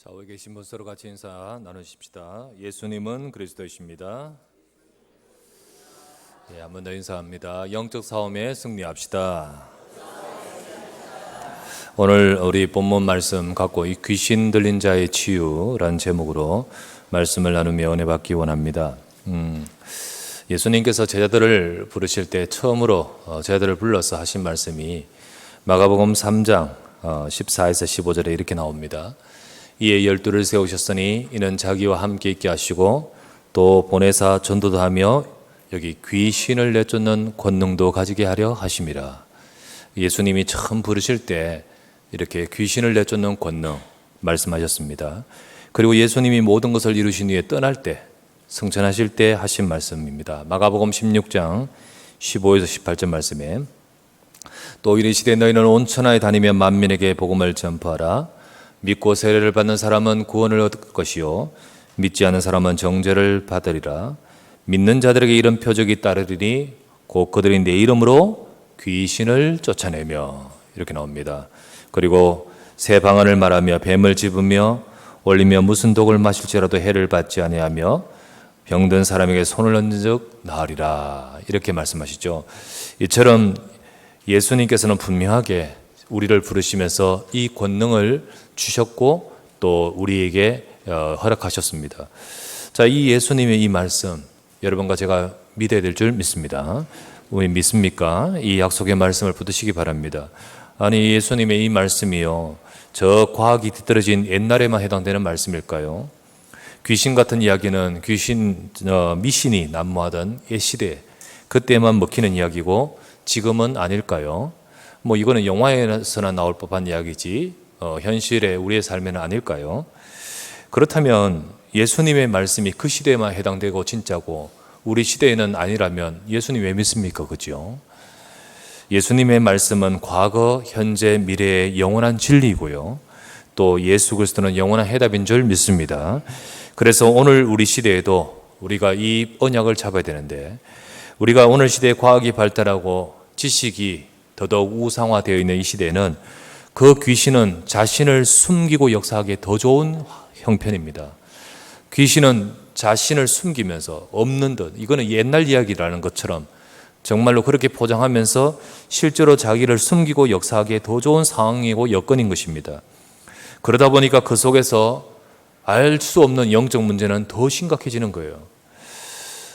좌우에 계신 분 서로 같이 인사 나누십시다. 예수님은 그리스도이십니다. 한 번 더 인사합니다. 영적 싸움에 승리합시다. 오늘 우리 본문 말씀 갖고 이 귀신 들린 자의 치유라는 제목으로 말씀을 나누며 은혜 받기 원합니다. 예수님께서 제자들을 부르실 때 처음으로 제자들을 불러서 하신 말씀이 마가복음 3장 14에서 15절에 이렇게 나옵니다. 이에 12를 세우셨으니 이는 자기와 함께 있게 하시고 또 보내사 전도도 하며 여기 귀신을 내쫓는 권능도 가지게 하려 하심이라. 예수님이 처음 부르실 때 이렇게 귀신을 내쫓는 권능 말씀하셨습니다. 그리고 예수님이 모든 것을 이루신 후에 떠날 때 승천하실 때 하신 말씀입니다. 마가복음 16장 15에서 18절 말씀에 또 이르시되 너희는 온 천하에 다니며 만민에게 복음을 전파하라. 믿고 세례를 받는 사람은 구원을 얻을 것이요 믿지 않는 사람은 정죄를 받으리라. 믿는 자들에게 이런 표적이 따르리니 곧 그들이 내 이름으로 귀신을 쫓아내며 이렇게 나옵니다. 그리고 새 방언을 말하며 뱀을 집으며 올리며 무슨 독을 마실지라도 해를 받지 아니하며 병든 사람에게 손을 얹은 즉 나으리라 이렇게 말씀하시죠. 이처럼 예수님께서는 분명하게 우리를 부르시면서 이 권능을 주셨고 또 우리에게 허락하셨습니다. 자, 이 예수님의 이 말씀 여러분과 제가 믿어야 될 줄 믿습니다. 우리 믿습니까? 이 약속의 말씀을 붙드시기 바랍니다. 아니 예수님의 이 말씀이요 저 과학이 뒤떨어진 옛날에만 해당되는 말씀일까요? 귀신 같은 이야기는 미신이 난무하던 옛 시대 그때만 먹히는 이야기고 지금은 아닐까요? 이거는 영화에서나 나올 법한 이야기지 현실의 우리의 삶에는 아닐까요? 그렇다면 예수님의 말씀이 그 시대에만 해당되고 진짜고 우리 시대에는 아니라면 예수님 왜 믿습니까? 그죠? 예수님의 말씀은 과거, 현재, 미래의 영원한 진리이고요. 또 예수 그리스도는 영원한 해답인 줄 믿습니다. 그래서 오늘 우리 시대에도 우리가 이 언약을 잡아야 되는데 우리가 오늘 시대에 과학이 발달하고 지식이 더더욱 우상화되어 있는 이 시대에는 그 귀신은 자신을 숨기고 역사하기에 더 좋은 형편입니다. 귀신은 자신을 숨기면서 없는 듯 이거는 옛날 이야기라는 것처럼 정말로 그렇게 포장하면서 실제로 자기를 숨기고 역사하기에 더 좋은 상황이고 여건인 것입니다. 그러다 보니까 그 속에서 알 수 없는 영적 문제는 더 심각해지는 거예요.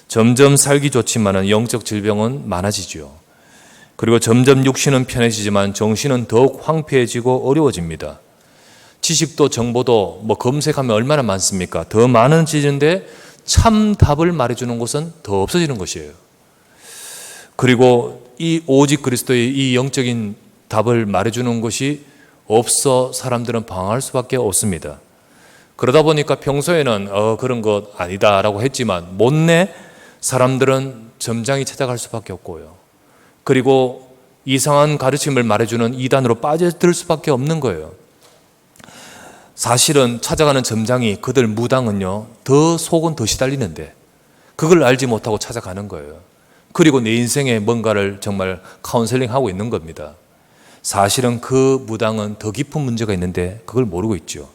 점점 살기 좋지만 영적 질병은 많아지죠. 그리고 점점 육신은 편해지지만 정신은 더욱 황폐해지고 어려워집니다. 지식도 정보도 검색하면 얼마나 많습니까? 더 많아지는데 참 답을 말해주는 곳은 더 없어지는 것이에요. 그리고 이 오직 그리스도의 이 영적인 답을 말해주는 것이 없어 사람들은 방황할 수밖에 없습니다. 그러다 보니까 평소에는 그런 것 아니다라고 했지만 못내 사람들은 점장이 찾아갈 수밖에 없고요. 그리고 이상한 가르침을 말해주는 이단으로 빠져들 수밖에 없는 거예요. 사실은 찾아가는 점장이 그들 무당은요 더 속은 더 시달리는데 그걸 알지 못하고 찾아가는 거예요. 그리고 내 인생에 뭔가를 정말 카운셀링하고 있는 겁니다. 사실은 그 무당은 더 깊은 문제가 있는데 그걸 모르고 있죠.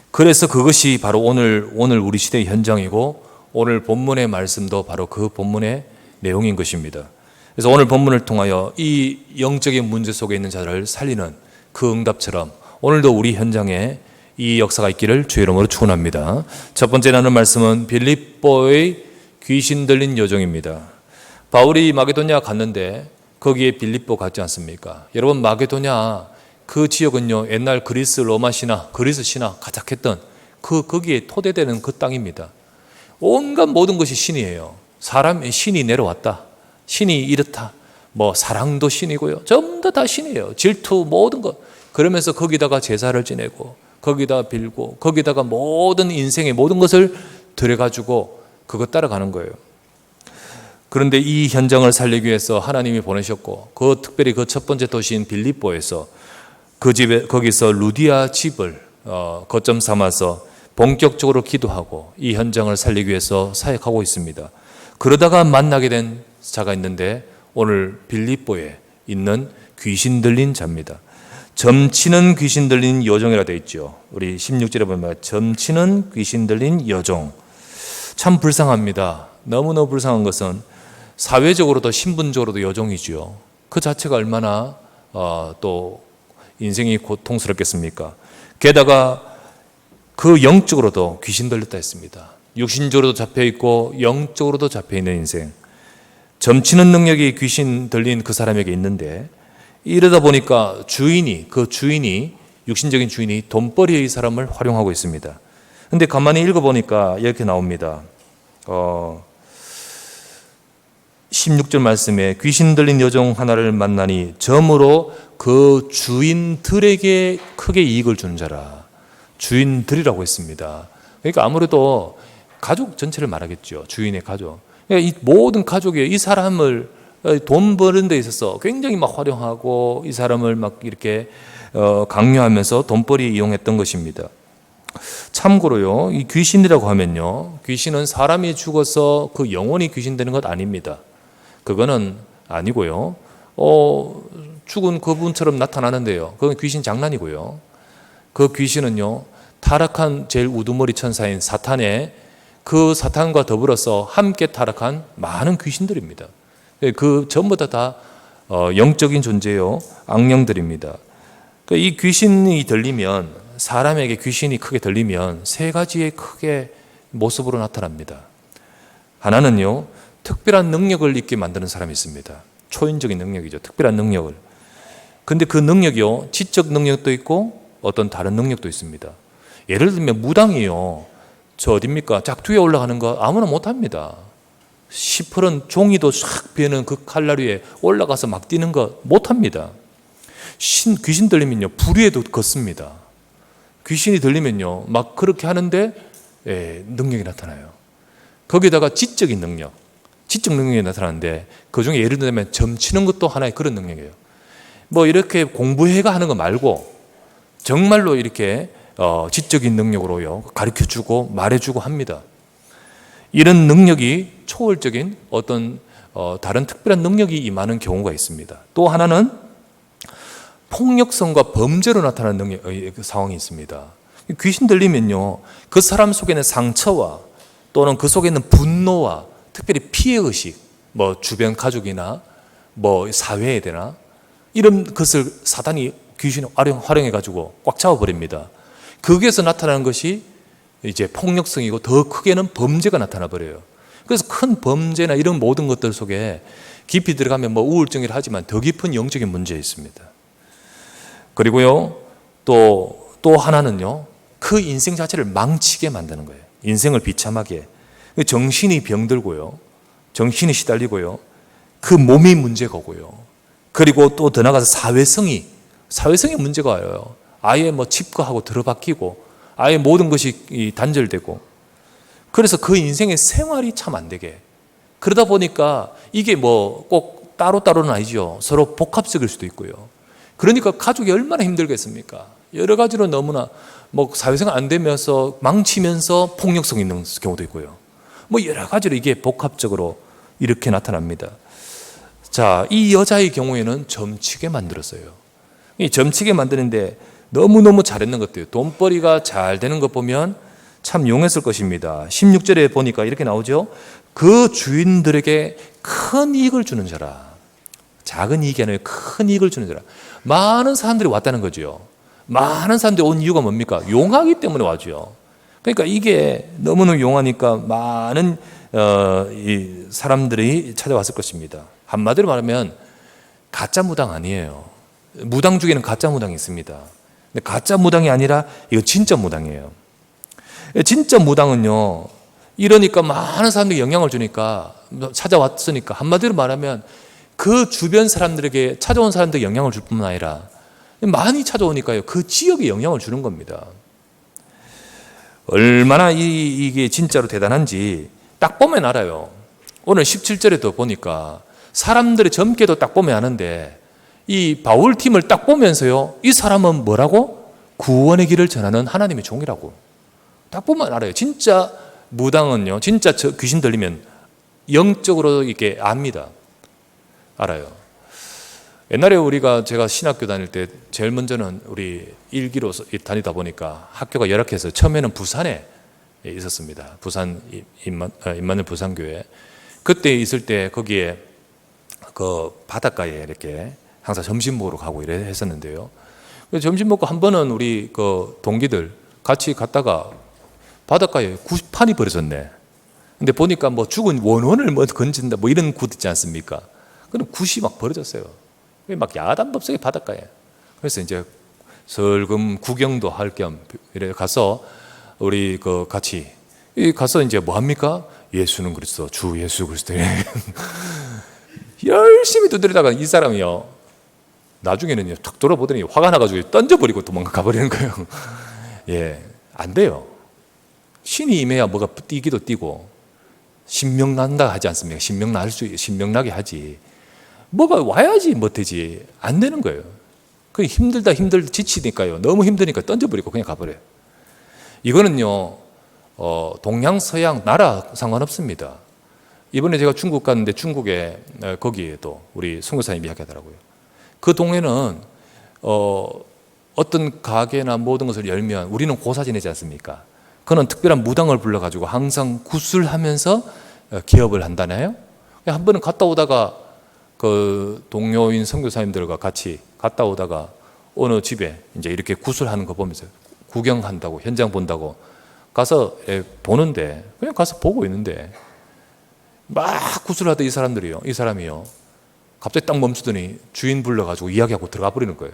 그래서 그것이 바로 오늘 우리 시대의 현장이고 오늘 본문의 말씀도 바로 그 본문의 내용인 것입니다. 그래서 오늘 본문을 통하여 이 영적인 문제 속에 있는 자를 살리는 그 응답처럼 오늘도 우리 현장에 이 역사가 있기를 주의 이름으로 축원합니다. 첫 번째 나눈 말씀은 빌립보의 귀신 들린 여종입니다. 바울이 마게도냐 갔는데 거기에 빌립보 갔지 않습니까? 여러분 마게도냐 그 지역은요 옛날 그리스 로마 신화, 그리스 신화 가득했던 거기에 토대되는 그 땅입니다. 온갖 모든 것이 신이에요. 사람의 신이 내려왔다. 신이 이렇다. 사랑도 신이고요. 전부 다 신이에요. 질투 모든 것. 그러면서 거기다가 제사를 지내고 거기다 빌고 거기다가 모든 인생의 모든 것을 들여가지고 그거 따라가는 거예요. 그런데 이 현장을 살리기 위해서 하나님이 보내셨고 특별히 그 첫 번째 도시인 빌립보에서 거기서 루디아 집을 거점 삼아서 본격적으로 기도하고 이 현장을 살리기 위해서 사역하고 있습니다. 그러다가 만나게 된 자가 있는데 오늘 빌립보에 있는 귀신 들린 자입니다. 점치는 귀신 들린 여종이라 되어 있죠. 우리 16절에 보면 점치는 귀신 들린 여종. 참 불쌍합니다. 너무너무 불쌍한 것은 사회적으로도 신분적으로도 여종이죠. 그 자체가 얼마나 또 인생이 고통스럽겠습니까? 게다가 그 영적으로도 귀신 들렸다 했습니다. 육신적으로도 잡혀있고 영적으로도 잡혀있는 인생. 점치는 능력이 귀신 들린 그 사람에게 있는데 이러다 보니까 그 주인이 육신적인 주인이 돈벌이의 이 사람을 활용하고 있습니다. 근데 가만히 읽어보니까 이렇게 나옵니다. 16절 말씀에 귀신 들린 여종 하나를 만나니 점으로 그 주인들에게 크게 이익을 주는 자라. 주인들이라고 했습니다. 그러니까 아무래도 가족 전체를 말하겠죠. 주인의 가족. 그러니까 이 모든 가족이 이 사람을 돈 버는 데 있어서 굉장히 막 활용하고 이 사람을 막 이렇게 강요하면서 돈벌이 이용했던 것입니다. 참고로요, 이 귀신이라고 하면요, 귀신은 사람이 죽어서 그 영혼이 귀신 되는 것 아닙니다. 그거는 아니고요. 죽은 그분처럼 나타나는데요. 그건 귀신 장난이고요. 그 귀신은요, 타락한 제일 우두머리 천사인 사탄의 그 사탄과 더불어서 함께 타락한 많은 귀신들입니다. 그 전부 다 영적인 존재요, 악령들입니다. 이 귀신이 들리면, 사람에게 귀신이 크게 들리면 세 가지의 크게 모습으로 나타납니다. 하나는요, 특별한 능력을 있게 만드는 사람이 있습니다. 초인적인 능력이죠. 특별한 능력을. 근데 그 능력이요, 지적 능력도 있고 어떤 다른 능력도 있습니다. 예를 들면 무당이요, 저 어딥니까? 짝퉁에 올라가는 거 아무나 못합니다. 시퍼런 종이도 싹 비는 그 칼날 위에 올라가서 막 뛰는 거 못합니다. 귀신 들리면요, 불 위에도 걷습니다. 귀신이 들리면요, 막 그렇게 하는데 능력이 나타나요. 거기다가 지적 능력이 나타나는데 그 중에 예를 들면 점치는 것도 하나의 그런 능력이에요. 뭐 이렇게 공부해가 하는 거 말고 정말로 이렇게 지적인 능력으로요, 가르쳐주고 말해주고 합니다. 이런 능력이 초월적인 어떤 다른 특별한 능력이 임하는 경우가 있습니다. 또 하나는 폭력성과 범죄로 나타나는 상황이 있습니다. 귀신 들리면요, 그 사람 속에는 상처와 또는 그 속에는 분노와 특별히 피해의식, 뭐 주변 가족이나 뭐 사회에 대나 이런 것을 사단이 귀신을 활용해가지고 꽉 잡아버립니다. 거기에서 나타나는 것이 이제 폭력성이고 더 크게는 범죄가 나타나 버려요. 그래서 큰 범죄나 이런 모든 것들 속에 깊이 들어가면 뭐 우울증이라 하지만 더 깊은 영적인 문제 있습니다. 그리고요, 또 하나는요, 그 인생 자체를 망치게 만드는 거예요. 인생을 비참하게. 정신이 병들고요, 정신이 시달리고요, 그 몸이 문제가 오고요. 그리고 또 더 나가서 사회성이 문제가 와요. 아예 뭐 칩거하고 들어박히고 아예 모든 것이 단절되고, 그래서 그 인생의 생활이 참 안 되게. 그러다 보니까 이게 뭐 꼭 따로따로는 아니죠. 서로 복합적일 수도 있고요. 그러니까 가족이 얼마나 힘들겠습니까? 여러 가지로 너무나 뭐 사회생활 안 되면서 망치면서 폭력성 있는 경우도 있고요. 뭐 여러 가지로 이게 복합적으로 이렇게 나타납니다. 자, 이 여자의 경우에는 점치게 만들었어요. 이 점치게 만드는데 너무너무 잘했는 것 같아요. 돈벌이가 잘 되는 것 보면 참 용했을 것입니다. 16절에 보니까 이렇게 나오죠. 그 주인들에게 큰 이익을 주는 자라. 작은 이익이 아니라 큰 이익을 주는 자라. 많은 사람들이 왔다는 거죠. 많은 사람들이 온 이유가 뭡니까? 용하기 때문에 와죠. 그러니까 이게 너무너무 용하니까 많은 이 사람들이 찾아왔을 것입니다. 한마디로 말하면 가짜 무당 아니에요. 무당 중에는 가짜 무당이 있습니다. 근데 가짜 무당이 아니라 이거 진짜 무당이에요. 진짜 무당은요, 이러니까 많은 사람들이 영향을 주니까 찾아왔으니까 한마디로 말하면 그 주변 사람들에게 찾아온 사람들에게 영향을 줄 뿐만 아니라 많이 찾아오니까요, 그 지역에 영향을 주는 겁니다. 얼마나 이게 진짜로 대단한지 딱 보면 알아요. 오늘 17절에도 보니까 사람들이 젊게도 딱 보면 아는데 이 바울팀을 딱 보면서요, 이 사람은 뭐라고? 구원의 길을 전하는 하나님의 종이라고. 딱 보면 알아요. 진짜 무당은요, 진짜 귀신 들리면 영적으로 이렇게 압니다. 알아요. 옛날에 제가 신학교 다닐 때 제일 먼저는 우리 일기로 다니다 보니까 학교가 열악해서 처음에는 부산에 있었습니다. 부산 임마누엘 부산교회. 그때 있을 때 거기에 그 바닷가에 이렇게 항상 점심 먹으러 가고 이래 했었는데요. 점심 먹고 한 번은 우리 그 동기들 같이 갔다가 바닷가에 구판이 벌어졌네. 근데 보니까 뭐 죽은 원원을 뭐 건진다 뭐 이런 굿 있지 않습니까? 그럼 굿이 막 벌어졌어요. 막 야단법석의 바닷가에. 그래서 이제 슬금 구경도 할 겸 이래 가서 우리 그 같이 가서 이제 뭐 합니까? 예수는 그리스도, 주 예수 그리스도. 열심히 두드리다가 이 사람이요. 나중에는요, 탁 돌아보더니 화가 나가지고 던져버리고 도망가 버리는 거예요. 예, 안 돼요. 신이 임해야 뭐가 뛰기도 뛰고, 신명난다 하지 않습니까? 신명나게 하지. 뭐가 와야지 못되지. 안 되는 거예요. 그 힘들다 지치니까요. 너무 힘드니까 던져버리고 그냥 가버려요. 이거는요, 동양, 서양, 나라 상관없습니다. 이번에 제가 중국 갔는데 중국에 거기에도 우리 선교사님이 이야기하더라고요. 그 동네는 어떤 가게나 모든 것을 열면 우리는 고사 지내지 않습니까? 그는 특별한 무당을 불러가지고 항상 구슬하면서 기업을 한다나요? 한 번은 갔다 오다가 그 동료인 선교사님들과 같이 갔다 오다가 어느 집에 이제 이렇게 구슬하는 거 보면서 구경한다고 현장 본다고 가서 보는데 그냥 가서 보고 있는데 막 구슬하던 이 사람이요 갑자기 딱 멈추더니 주인 불러가지고 이야기하고 들어가 버리는 거예요.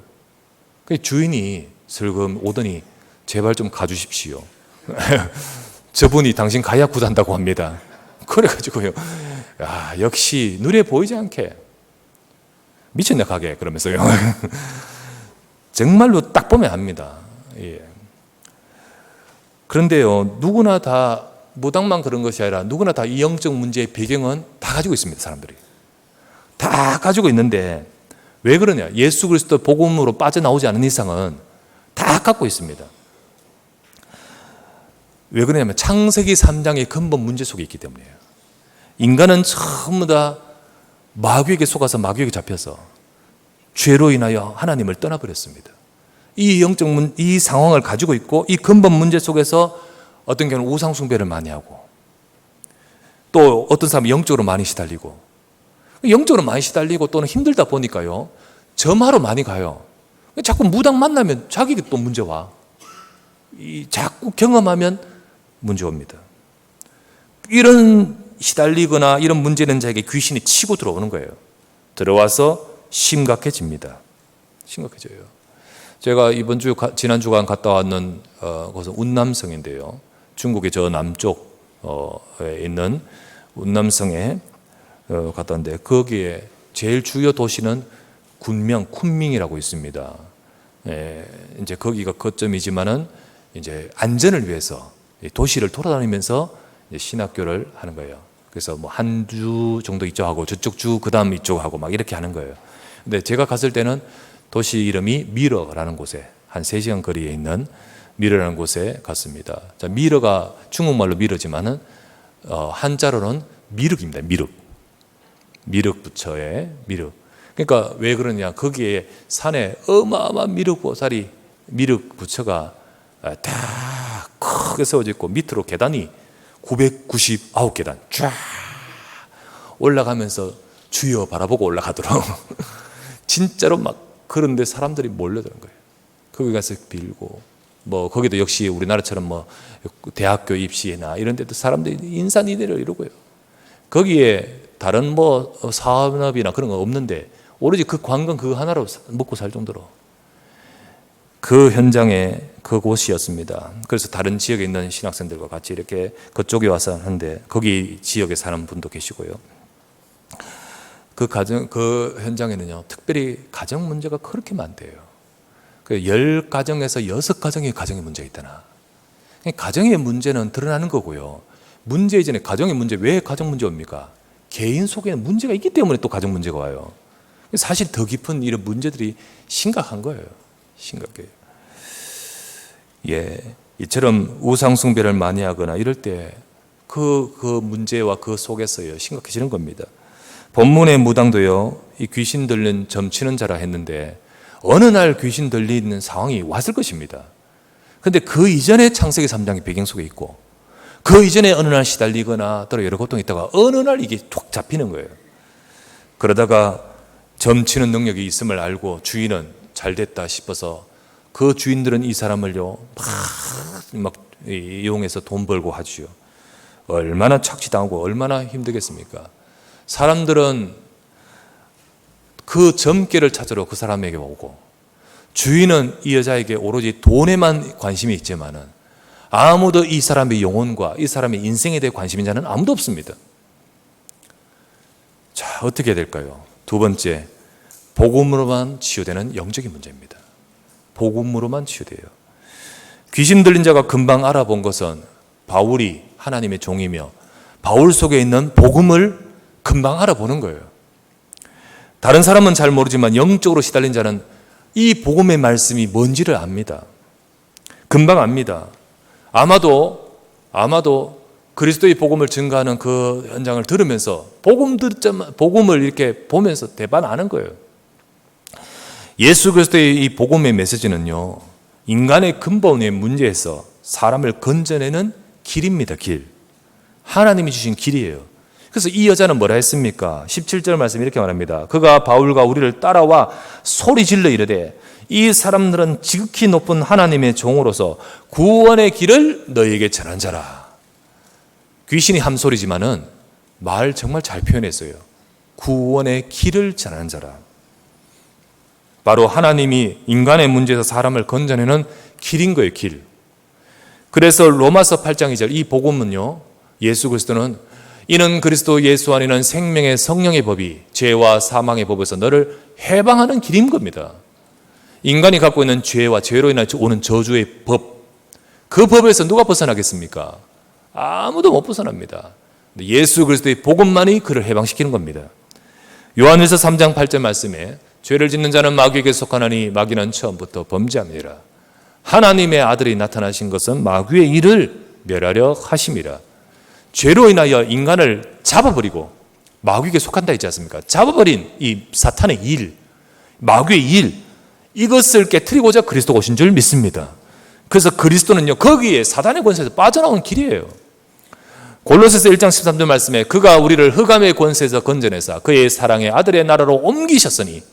그 주인이 슬금 오더니 제발 좀 가주십시오. 저분이 당신 가야 굿한다고 합니다. 그래가지고요, 야, 역시 눈에 보이지 않게 미쳤네 가게 그러면서요. 정말로 딱 보면 압니다. 예. 그런데요, 누구나 다 무당만 그런 것이 아니라 누구나 다 이 영적 문제의 배경은 다 가지고 있습니다. 사람들이 다 가지고 있는데 왜 그러냐? 예수 그리스도 복음으로 빠져나오지 않은 이상은 다 갖고 있습니다. 왜 그러냐면 창세기 3장의 근본 문제 속에 있기 때문이에요. 인간은 전부 다 마귀에게 속아서 마귀에게 잡혀서 죄로 인하여 하나님을 떠나버렸습니다. 이 상황을 가지고 있고 이 근본 문제 속에서 어떤 경우는 우상 숭배를 많이 하고 또 어떤 사람은 영적으로 많이 시달리고 또는 힘들다 보니까요 점하러 많이 가요. 자꾸 무당 만나면 자기가 또 문제 와. 자꾸 경험하면 문제 옵니다. 이런 시달리거나 이런 문제는 자에게 귀신이 치고 들어오는 거예요. 들어와서 심각해집니다. 심각해져요. 제가 지난 주간 갔다 왔는 곳은 운남성인데요. 중국의 저 남쪽에 있는 운남성에 갔다 왔는데 거기에 제일 주요 도시는 쿤밍이라고 있습니다. 이제 거기가 거점이지만은 이제 안전을 위해서 도시를 돌아다니면서 신학교를 하는 거예요. 그래서 뭐 한 주 정도 이쪽하고 저쪽 주 그다음 이쪽하고 막 이렇게 하는 거예요. 근데 제가 갔을 때는 도시 이름이 미러라는 곳에 한 3시간 거리에 있는 미러라는 곳에 갔습니다. 자, 미러가 중국말로 미러지만은 한자로는 미륵입니다. 미륵 부처의 미륵. 그러니까 왜 그러냐? 거기에 산에 어마어마한 미륵 부처가 다 크게 세워져 있고 밑으로 계단이 999계단 쫙 올라가면서 주여 바라보고 올라가도록 진짜로 막 그런데 사람들이 몰려드는 거예요. 거기 가서 빌고 뭐 거기도 역시 우리나라처럼 뭐 대학교 입시나 이런 데도 사람들이 인산이대를 이루고요. 거기에 다른 뭐 사업이나 그런 거 없는데 오로지 그 관광 그거 하나로 먹고 살 정도로 그 현장에 그곳이었습니다. 그래서 다른 지역에 있는 신학생들과 같이 이렇게 그쪽에 와서 하는데 거기 지역에 사는 분도 계시고요. 그 현장에는요, 특별히 가정 문제가 그렇게 많대요. 10가정에서 6가정이 가정의 문제가 있다나. 가정의 문제는 드러나는 거고요. 문제 이전에 가정의 문제, 왜 가정 문제 옵니까? 개인 속에는 문제가 있기 때문에 또 가정 문제가 와요. 사실 더 깊은 이런 문제들이 심각한 거예요. 심각해요. 예, 이처럼 우상숭배를 많이 하거나 이럴 때 그 문제와 그 속에서요 심각해지는 겁니다. 본문의 무당도요 이 귀신 들린 점치는 자라 했는데 어느 날 귀신 들리는 상황이 왔을 것입니다. 근데 그 이전에 창세기 3장의 배경 속에 있고 그 이전에 어느 날 시달리거나 또는 여러 고통이 있다가 어느 날 이게 툭 잡히는 거예요. 그러다가 점치는 능력이 있음을 알고 주인은 잘 됐다 싶어서 그 주인들은 이 사람을요 막 이용해서 돈 벌고 하지요. 얼마나 착취당하고 얼마나 힘들겠습니까? 사람들은 그 점괘를 찾으러 그 사람에게 오고 주인은 이 여자에게 오로지 돈에만 관심이 있지만은 아무도 이 사람의 영혼과 이 사람의 인생에 대해 관심인 자는 아무도 없습니다. 자, 어떻게 해야 될까요? 두 번째, 복음으로만 치유되는 영적인 문제입니다. 복음으로만 치유돼요. 귀신 들린 자가 금방 알아본 것은 바울이 하나님의 종이며 바울 속에 있는 복음을 금방 알아보는 거예요. 다른 사람은 잘 모르지만 영적으로 시달린 자는 이 복음의 말씀이 뭔지를 압니다. 금방 압니다. 아마도 그리스도의 복음을 증거하는 그 현장을 들으면서 복음을 이렇게 보면서 대반 아는 거예요. 예수 그리스도의 이 복음의 메시지는요, 인간의 근본의 문제에서 사람을 건져내는 길입니다. 길. 하나님이 주신 길이에요. 그래서 이 여자는 뭐라 했습니까? 17절 말씀 이렇게 말합니다. 그가 바울과 우리를 따라와 소리질러 이르되 이 사람들은 지극히 높은 하나님의 종으로서 구원의 길을 너희에게 전한 자라. 귀신이 함소리지만은 말 정말 잘 표현했어요. 구원의 길을 전하는 자라. 바로 하나님이 인간의 문제에서 사람을 건져내는 길인 거예요. 길. 그래서 로마서 8장 2절 이 복음은요, 예수 그리스도는 이는 그리스도 예수 안에는 생명의 성령의 법이 죄와 사망의 법에서 너를 해방하는 길인 겁니다. 인간이 갖고 있는 죄와 죄로 인해 오는 저주의 법, 그 법에서 누가 벗어나겠습니까? 아무도 못 벗어납니다. 예수 그리스도의 복음만이 그를 해방시키는 겁니다. 요한일서 3장 8절 말씀에 죄를 짓는 자는 마귀에게 속하나니 마귀는 처음부터 범죄함이라. 하나님의 아들이 나타나신 것은 마귀의 일을 멸하려 하심이라. 죄로 인하여 인간을 잡아버리고 마귀에게 속한다 했지 않습니까? 잡아버린 이 사탄의 일, 마귀의 일, 이것을 깨트리고자 그리스도가 오신 줄 믿습니다. 그래서 그리스도는요, 거기에 사단의 권세에서 빠져나오는 길이에요. 골로새서 1장 13절 말씀에 그가 우리를 흑암의 권세에서 건져내사 그의 사랑의 아들의 나라로 옮기셨으니,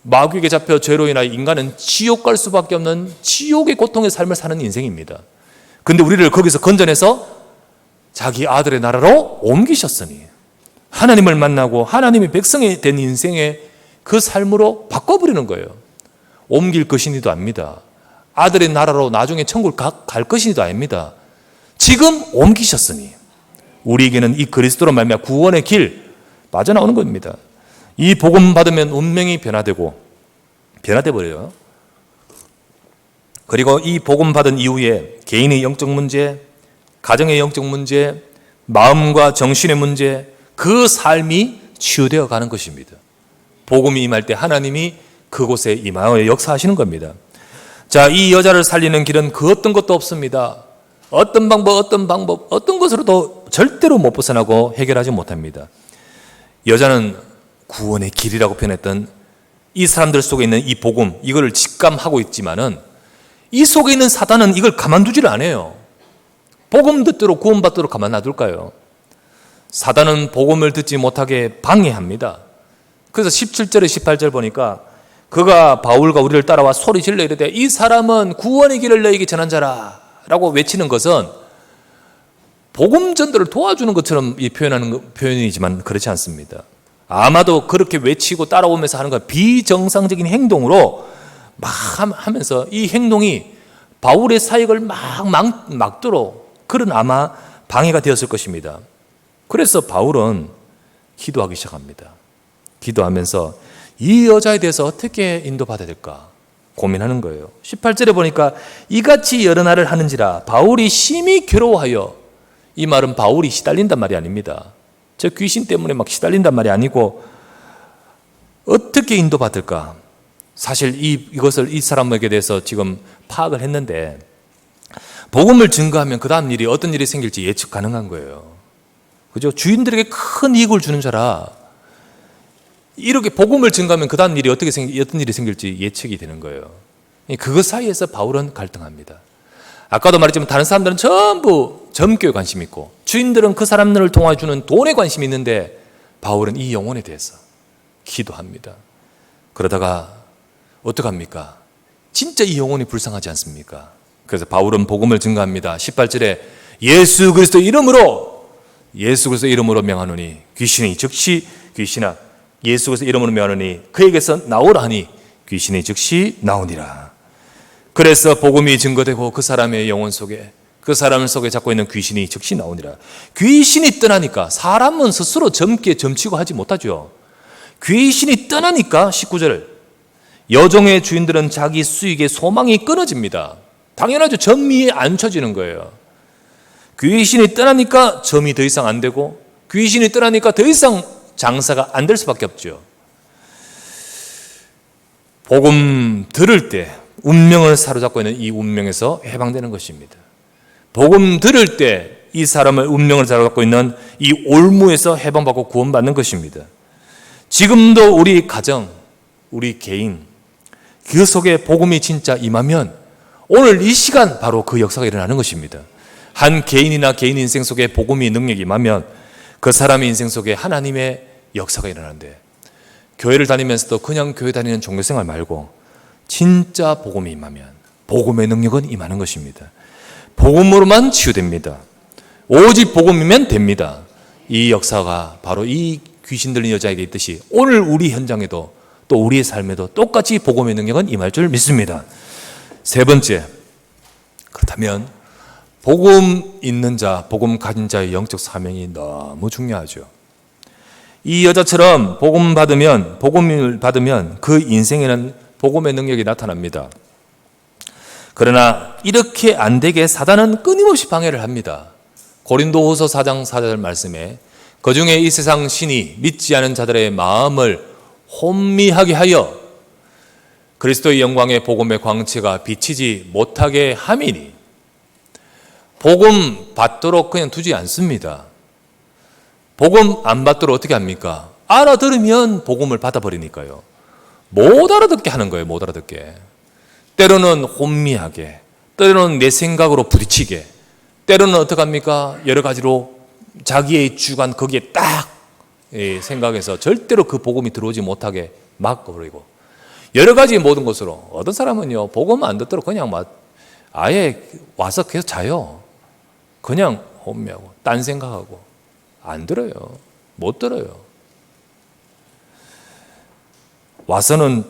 마귀에게 잡혀 죄로 인하여 인간은 지옥 갈 수밖에 없는 지옥의 고통의 삶을 사는 인생입니다. 근데 우리를 거기서 건져내서 자기 아들의 나라로 옮기셨으니, 하나님을 만나고 하나님의 백성이 된 인생의 그 삶으로 바꿔버리는 거예요. 옮길 것이니도 압니다. 아들의 나라로 나중에 천국을 갈 것이니도 아닙니다. 지금 옮기셨으니 우리에게는 이 그리스도로 말미암아 구원의 길 빠져나오는 겁니다. 이 복음 받으면 운명이 변화돼 버려요. 그리고 이 복음 받은 이후에 개인의 영적 문제, 가정의 영적 문제, 마음과 정신의 문제, 그 삶이 치유되어 가는 것입니다. 복음이 임할 때 하나님이 그곳에 임하여 역사하시는 겁니다. 자, 이 여자를 살리는 길은 그 어떤 것도 없습니다. 어떤 방법, 어떤 것으로도 절대로 못 벗어나고 해결하지 못합니다. 여자는 구원의 길이라고 표현했던 이 사람들 속에 있는 이 복음, 이거를 직감하고 있지만은 이 속에 있는 사단은 이걸 가만두지를 않아요. 복음 듣도록 구원받도록 가만 놔둘까요? 사단은 복음을 듣지 못하게 방해합니다. 그래서 17절에 18절 보니까 그가 바울과 우리를 따라와 소리질러 이르되 이 사람은 구원의 길을 너에게 전한 자라 라고 외치는 것은 복음 전도를 도와주는 것처럼 표현하는 표현이지만 그렇지 않습니다. 아마도 그렇게 외치고 따라오면서 하는 건 비정상적인 행동으로 막 하면서 이 행동이 바울의 사역을 막도록 그런 아마 방해가 되었을 것입니다. 그래서 바울은 기도하기 시작합니다. 기도하면서 이 여자에 대해서 어떻게 인도받아야 될까 고민하는 거예요. 18절에 보니까 이같이 여러 날을 하는지라 바울이 심히 괴로워하여, 이 말은 바울이 시달린단 말이 아닙니다. 저 귀신 때문에 막 시달린단 말이 아니고 어떻게 인도받을까. 사실 이것을 이 사람에게 대해서 지금 파악을 했는데 복음을 증거하면 그 다음 일이 어떤 일이 생길지 예측 가능한 거예요. 그죠? 주인들에게 큰 이익을 주는 자라 이렇게 복음을 증가하면 그 다음 일이 어떤 일이 생길지 예측이 되는 거예요. 그것 사이에서 바울은 갈등합니다. 아까도 말했지만 다른 사람들은 전부 점교에 관심이 있고 주인들은 그 사람들을 도와주는 돈에 관심이 있는데 바울은 이 영혼에 대해서 기도합니다. 그러다가 어떡합니까? 진짜 이 영혼이 불쌍하지 않습니까? 그래서 바울은 복음을 증가합니다. 18절에 예수 그리스도 이름으로 명하노니 귀신이 즉시 귀신아 예수 그리스도 이름으로 명하노니 그에게서 나오라 하니 귀신이 즉시 나오니라. 그래서 복음이 증거되고 그 사람의 영혼 속에 그 사람 속에 잡고 있는 귀신이 즉시 나오니라. 귀신이 떠나니까 사람은 스스로 점치고 하지 못하죠. 귀신이 떠나니까 19절 여종의 주인들은 자기 수익의 소망이 끊어집니다. 당연하죠. 점이 안 쳐지는 거예요. 귀신이 떠나니까 점이 더 이상 안 되고 귀신이 떠나니까 더 이상 장사가 안 될 수밖에 없죠. 복음 들을 때 운명을 사로잡고 있는 이 운명에서 해방되는 것입니다. 복음 들을 때 이 사람의 운명을 사로잡고 있는 이 올무에서 해방받고 구원받는 것입니다. 지금도 우리 가정, 우리 개인 그 속에 복음이 진짜 임하면 오늘 이 시간 바로 그 역사가 일어나는 것입니다. 한 개인이나 개인 인생 속에 복음이 능력이 임하면 그 사람의 인생 속에 하나님의 역사가 일어나는데 교회를 다니면서도 그냥 교회 다니는 종교생활 말고 진짜 복음이 임하면 복음의 능력은 임하는 것입니다. 복음으로만 치유됩니다. 오직 복음이면 됩니다. 이 역사가 바로 이 귀신 들린 여자에게 있듯이 오늘 우리 현장에도 또 우리의 삶에도 똑같이 복음의 능력은 임할 줄 믿습니다. 세 번째, 그렇다면 복음 있는 자, 복음 가진 자의 영적 사명이 너무 중요하죠. 이 여자처럼 복음을 받으면 그 인생에는 복음의 능력이 나타납니다. 그러나 이렇게 안 되게 사단은 끊임없이 방해를 합니다. 고린도후서 4장 4절 말씀에 그중에 이 세상 신이 믿지 않은 자들의 마음을 혼미하게 하여 그리스도의 영광의 복음의 광채가 비치지 못하게 함이니 복음 받도록 그냥 두지 않습니다. 복음 안 받도록 어떻게 합니까? 알아들으면 복음을 받아버리니까요. 못 알아듣게 하는 거예요. 못 알아듣게. 때로는 혼미하게, 때로는 내 생각으로 부딪히게, 때로는 어떻게 합니까? 여러 가지로 자기의 주관 거기에 딱 생각해서 절대로 그 복음이 들어오지 못하게 막아버리고 여러 가지 모든 것으로 어떤 사람은요 복음 안 듣도록 그냥 아예 와서 계속 자요. 그냥 혼미하고 딴 생각하고 안 들어요. 못 들어요. 와서는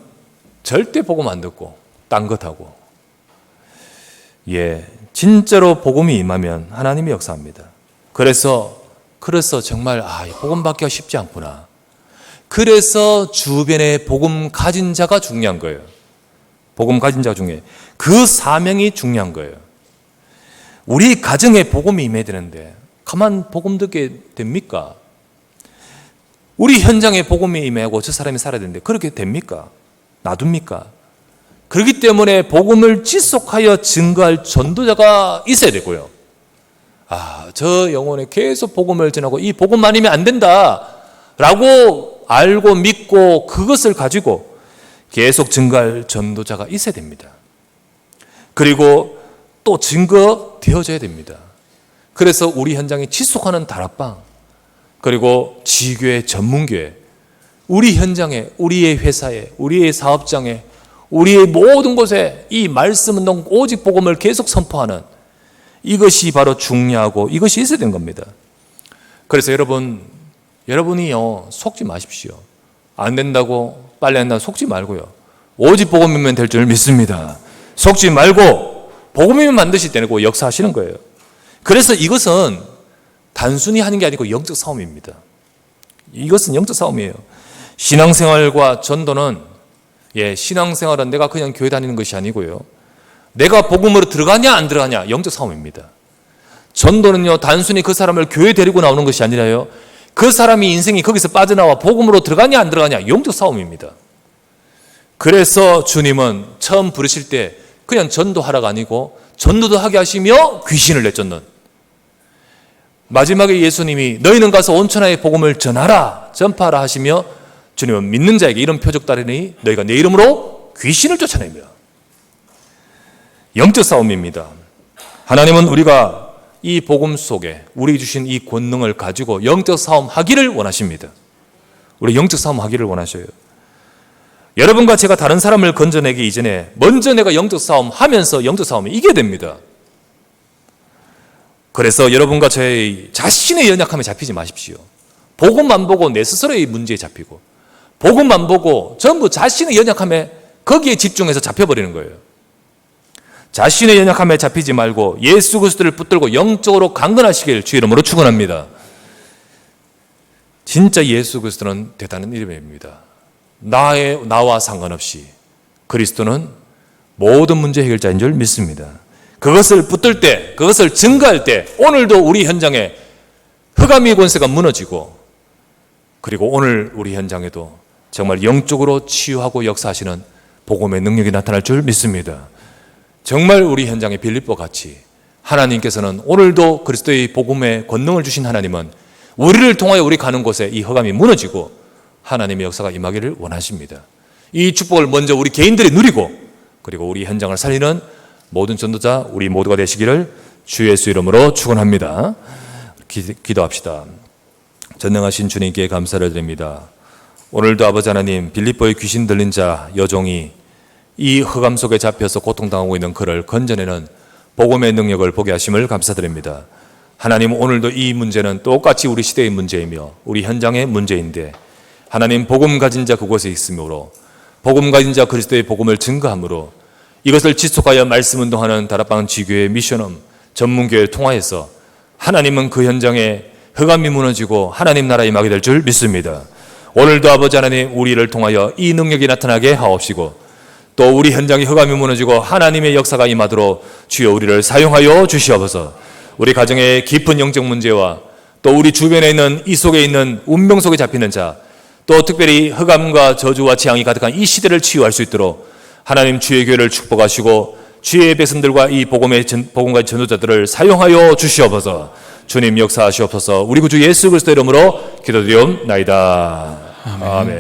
절대 복음 안 듣고 딴 것 하고. 진짜로 복음이 임하면 하나님이 역사합니다. 그래서 정말 복음 받기가 쉽지 않구나. 그래서 주변에 복음 가진 자가 중요한 거예요. 복음 가진 자가 중요해요. 그 사명이 중요한 거예요. 우리 가정에 복음이 임해야 되는데 가만 복음 듣게 됩니까? 우리 현장에 복음이 임하고 저 사람이 살아야 되는데 그렇게 됩니까? 놔둡니까? 그렇기 때문에 복음을 지속하여 증거할 전도자가 있어야 되고요. 저 영혼에 계속 복음을 전하고 이 복음 아니면 안 된다라고 알고 믿고 그것을 가지고 계속 증거할 전도자가 있어야 됩니다. 그리고 또 증거되어져야 됩니다. 그래서 우리 현장에 지속하는 다락방, 그리고 지교회, 전문교회, 우리 현장에, 우리의 회사에, 우리의 사업장에, 우리의 모든 곳에 이 말씀은 오직 복음을 계속 선포하는 이것이 바로 중요하고 이것이 있어야 되는 겁니다. 그래서 여러분이요 속지 마십시오. 안 된다고 빨리 한다고 속지 말고요. 오직 복음이면 될 줄 믿습니다. 속지 말고 복음이면 반드시 되고 역사하시는 거예요. 그래서 이것은 단순히 하는 게 아니고 영적 싸움입니다. 이것은 영적 싸움이에요. 신앙생활과 전도는 신앙생활은 내가 그냥 교회 다니는 것이 아니고요. 내가 복음으로 들어가냐 안 들어가냐 영적 싸움입니다. 전도는요 단순히 그 사람을 교회 데리고 나오는 것이 아니라요. 그 사람이 인생이 거기서 빠져나와 복음으로 들어가냐 안 들어가냐 영적 싸움입니다. 그래서 주님은 처음 부르실 때 그냥 전도하라가 아니고 전도도 하게 하시며 귀신을 내쫓는, 마지막에 예수님이 너희는 가서 온 천하의 복음을 전하라 전파하라 하시며 주님은 믿는 자에게 이런 표적 따르니 너희가 내 이름으로 귀신을 쫓아내며. 영적 싸움입니다. 하나님은 우리가 이 복음 속에 우리 주신 이 권능을 가지고 영적 싸움 하기를 원하십니다. 우리 영적 싸움 하기를 원하셔요. 여러분과 제가 다른 사람을 건져내기 이전에 먼저 내가 영적 싸움 하면서 영적 싸움을 이겨야 됩니다. 그래서 여러분과 저의 자신의 연약함에 잡히지 마십시오. 복음만 보고 내 스스로의 문제에 잡히고, 복음만 보고 전부 자신의 연약함에 거기에 집중해서 잡혀버리는 거예요. 자신의 연약함에 잡히지 말고 예수 그리스도를 붙들고 영적으로 강건하시길 주 이름으로 축원합니다. 진짜 예수 그리스도는 대단한 이름입니다. 나와 상관없이 그리스도는 모든 문제 해결자인 줄 믿습니다. 그것을 붙들 때, 그것을 증거할 때 오늘도 우리 현장에 흑암의 권세가 무너지고, 그리고 오늘 우리 현장에도 정말 영적으로 치유하고 역사하시는 복음의 능력이 나타날 줄 믿습니다. 정말 우리 현장의 빌립보 같이 하나님께서는 오늘도 그리스도의 복음의 권능을 주신 하나님은 우리를 통하여 우리 가는 곳에 이 흑암이 무너지고 하나님의 역사가 임하기를 원하십니다. 이 축복을 먼저 우리 개인들이 누리고, 그리고 우리 현장을 살리는 모든 전도자 우리 모두가 되시기를 주 예수 이름으로 축원합니다. 기도합시다. 전능하신 주님께 감사를 드립니다. 오늘도 아버지 하나님, 빌립보의 귀신 들린 자 여종이 이 흑암 속에 잡혀서 고통당하고 있는 그를 건져내는 복음의 능력을 보게 하심을 감사드립니다. 하나님, 오늘도 이 문제는 똑같이 우리 시대의 문제이며 우리 현장의 문제인데, 하나님, 복음 가진 자 그곳에 있으므로, 복음 가진 자 그리스도의 복음을 증거함으로 이것을 지속하여 말씀 운동하는 다락방 지교회 미션홈 전문교회를 통하여서 하나님은 그 현장에 흑암이 무너지고 하나님 나라 임하게 될 줄 믿습니다. 오늘도 아버지 하나님, 우리를 통하여 이 능력이 나타나게 하옵시고, 또 우리 현장에 흑암이 무너지고 하나님의 역사가 임하도록 주여 우리를 사용하여 주시옵소서. 우리 가정의 깊은 영적 문제와 또 우리 주변에 있는 이 속에 있는 운명 속에 잡히는 자, 또 특별히 흑암과 저주와 재앙이 가득한 이 시대를 치유할 수 있도록 하나님 주의 교회를 축복하시고 주의 백성들과 이 복음과 전도자들을 사용하여 주시옵소서. 주님 역사하시옵소서. 우리 구주 예수 그리스도 이름으로 기도드리옵나이다. 아멘.